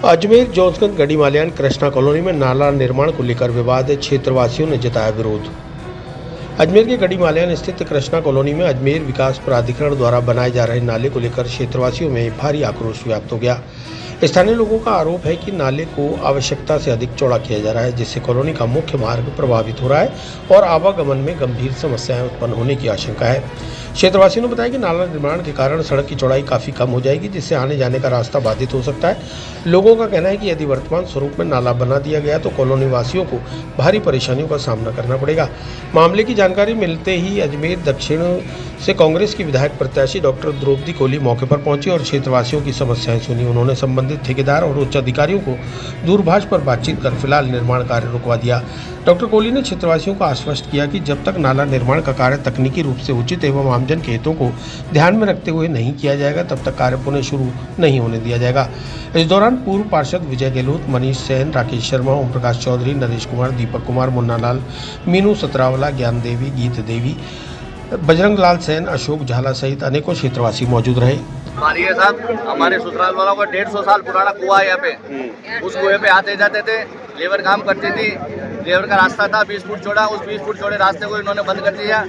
अजमेर जोसगंज गढ़ी माल्यान Krishna colony में नाला निर्माण को लेकर विवाद, क्षेत्रवासियों ने जताया विरोध। अजमेर के गढ़ी माल्यान स्थित कृष्णा कॉलोनी में अजमेर विकास प्राधिकरण द्वारा बनाए जा रहे नाले को लेकर क्षेत्रवासियों में भारी आक्रोश व्याप्त हो गया। स्थानीय लोगों का आरोप है कि नाले को आवश्यकता से अधिक चौड़ा किया जा रहा है, जिससे कॉलोनी का मुख्य मार्ग प्रभावित हो रहा है और आवागमन में गंभीर समस्याएं उत्पन्न होने की आशंका है। क्षेत्रवासियों ने बताया कि नाला निर्माण के कारण सड़क की चौड़ाई काफ़ी कम हो जाएगी, जिससे आने जाने का रास्ता बाधित हो सकता है। लोगों का कहना है कि यदि वर्तमान स्वरूप में नाला बना दिया गया तो कॉलोनी वासियों को भारी परेशानियों का सामना करना पड़ेगा। मामले की जानकारी मिलते ही अजमेर दक्षिण से कांग्रेस की विधायक प्रत्याशी डॉक्टर द्रौपदी कोहली मौके पर पहुंची और क्षेत्रवासियों की समस्याएं सुनी। उन्होंने संबंधित ठेकेदार और उच्च अधिकारियों को दूरभाष पर बातचीत कर फिलहाल निर्माण कार्य रुकवा दिया। डॉक्टर कोहली ने क्षेत्रवासियों को आश्वस्त किया कि जब तक नाला निर्माण का कार्य तकनीकी रूप से उचित एवं आमजन के हितों को ध्यान में रखते हुए नहीं किया जाएगा, तब तक कार्य पुनः शुरू नहीं होने दिया जाएगा। इस दौरान पूर्व पार्षद विजय गहलोत, मनीष सेन, राकेश शर्मा, ओम प्रकाश चौधरी, नरेश कुमार, दीपक कुमार, मुन्नालाल, मीनू सतरावला, ज्ञान देवी, गीत देवी, बजरंग लाल सेन, अशोक झाला सहित अनेकों क्षेत्रवासी मौजूद रहे। मारिए साहब, हमारे ससुराल वालों का 150 साल पुराना कुआं है यहाँ पे। उस कुएं पे आते जाते थे, लेबर काम करती थी। लेबर का रास्ता था 20 फुट चौड़ा, उस 20 फुट चौड़े रास्ते को इन्होंने बंद कर दिया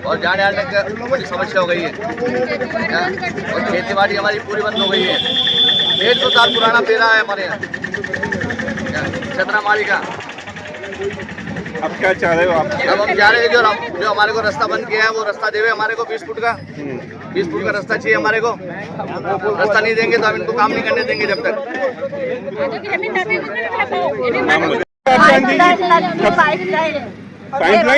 और जाने आने की बड़ी समस्या हो गई है। और खेती बाड़ी हमारी पूरी बंद हो गई है। 150 साल पुराना पेड़ा है हमारे यहाँ छतरामारी का। अब क्या चाह रहे हो आप? अब हम चाह रहे हैं जो हमारे को रास्ता बंद किया है वो रास्ता देवे हमारे को 20 फुट का। 20 फुट का रास्ता चाहिए हमारे को। रास्ता नहीं देंगे तो हम इनको काम नहीं करने देंगे जब तक। पाइपलाइन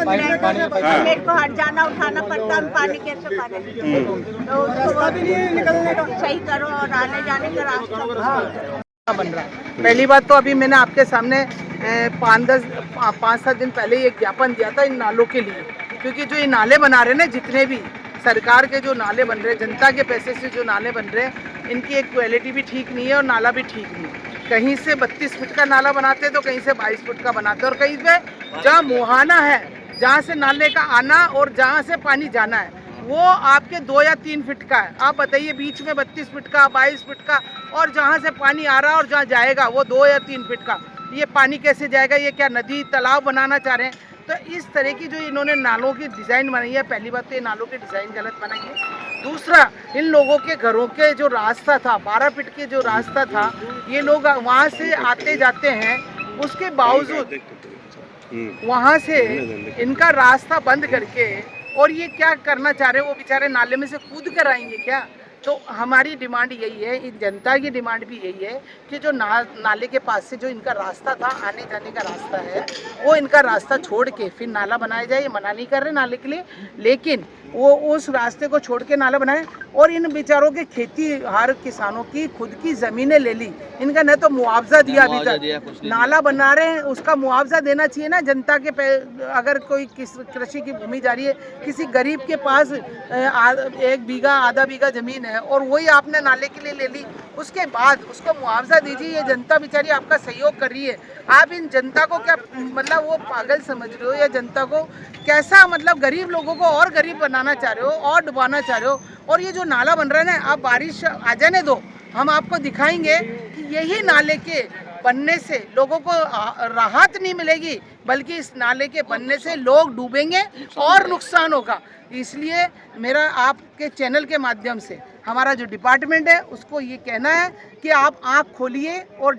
मेरे को हट जाना उठाना पड़ता है, पानी कैसे भरे तो उसको सही करो और आने जाने का रास्ता बन रहा है। पहली बात तो अभी मैंने आपके सामने 5-7 दिन पहले ही एक ज्ञापन दिया था इन नालों के लिए, क्योंकि जो ये नाले बना रहे हैं ना, जितने भी सरकार के जो नाले बन रहे हैं, जनता के पैसे से जो नाले बन रहे हैं, इनकी एक क्वालिटी भी ठीक नहीं है और नाला भी ठीक नहीं है। कहीं से 32 फुट का नाला बनाते हैं तो कहीं से 22 फुट का बनाते हैं और कहीं पे जहाँ मुहाना है, जहाँ से नाले का आना और जहाँ से पानी जाना है, वो आपके 2 या 3 फीट का है। आप बताइए, बीच में 32 फीट का, 22 फीट का, और जहाँ से पानी आ रहा है और जहाँ जाएगा वो 2 या 3 फीट का। ये पानी कैसे जाएगा? ये क्या नदी तालाब बनाना चाह रहे हैं? तो इस तरह की जो इन्होंने नालों की डिज़ाइन बनाई है, पहली बात तो ये नालों की डिज़ाइन गलत बनाई है। दूसरा, इन लोगों के घरों के जो रास्ता था, 12 फीट के जो रास्ता था, ये लोग वहाँ से आते जाते हैं, उसके बावजूद वहाँ से इनका रास्ता बंद करके और ये क्या करना चाह रहे हैं, वो बेचारे नाले में से कूद कर आएंगे क्या? तो हमारी डिमांड यही है, इन जनता की डिमांड भी यही है कि जो नाले के पास से जो इनका रास्ता था, आने जाने का रास्ता है, वो इनका रास्ता छोड़ के फिर नाला बनाया जाए। ये मना नहीं कर रहे नाले के लिए, लेकिन वो उस रास्ते को छोड़ के नाला बनाए। और इन बेचारों के खेती हर किसानों की खुद की ज़मीनें ले ली, इनका न तो मुआवजा दिया अभी तक। नाला बना रहे हैं, उसका मुआवजा देना चाहिए ना जनता के। अगर कोई कृषि की भूमि जा रही है, किसी गरीब के पास 1 बीघा आधा बीघा ज़मीन है और वही आपने नाले के लिए ले ली, उसके बाद उसको मुआवजा दीजिए। ये जनता बेचारी आपका सहयोग कर रही है। आप इन जनता को क्या मतलब वो पागल समझ रहे हो, या जनता को कैसा मतलब गरीब लोगों को और गरीब बनाना चाह रहे हो और डुबाना चाह रहे हो? और ये जो नाला बन रहा है ना, आप बारिश आ जाने दो, हम आपको दिखाएंगे कि यही नाले के बनने से लोगों को राहत नहीं मिलेगी, बल्कि इस नाले के बनने से लोग डूबेंगे और नुकसान होगा। इसलिए मेरा आपके चैनल के माध्यम से हमारा जो डिपार्टमेंट है उसको ये कहना है कि आप आँख खोलिए और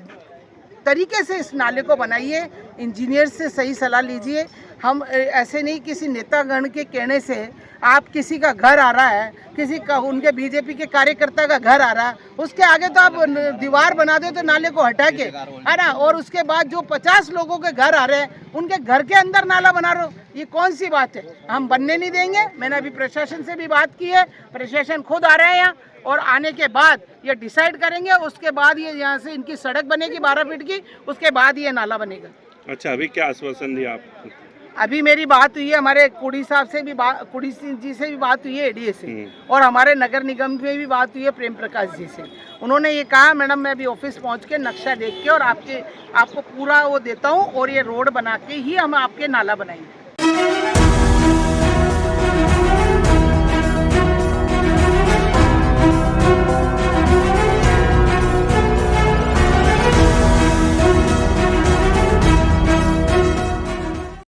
तरीके से इस नाले को बनाइए, इंजीनियर से सही सलाह लीजिए। हम ऐसे नहीं किसी नेतागण के कहने से आप किसी का घर आ रहा है, किसी का उनके बीजेपी के कार्यकर्ता का घर आ रहा है, उसके आगे तो आप दीवार बना दो तो नाले को हटा के, है ना, और उसके बाद जो 50 लोगों के घर आ रहे हैं उनके घर के अंदर नाला बना रहे हो, ये कौन सी बात है? हम बनने नहीं देंगे। मैंने अभी प्रशासन से भी बात की है, प्रशासन खुद आ रहे हैं यहाँ और आने के बाद ये डिसाइड करेंगे। उसके बाद ये यहाँ से इनकी सड़क बनेगी 12 फीट की, उसके बाद ये नाला बनेगा। अच्छा, अभी क्या आश्वासन दिया आप? अभी मेरी बात हुई है हमारे कुड़ी साहब से भी, कुड़ी जी से भी बात हुई है, एडीए से, और हमारे नगर निगम में भी बात हुई है प्रेम प्रकाश जी से। उन्होंने ये कहा, मैडम मैं अभी ऑफिस पहुंच के नक्शा देख के और आपको पूरा वो देता हूं और ये रोड बना के ही हम आपके नाला बनाएंगे।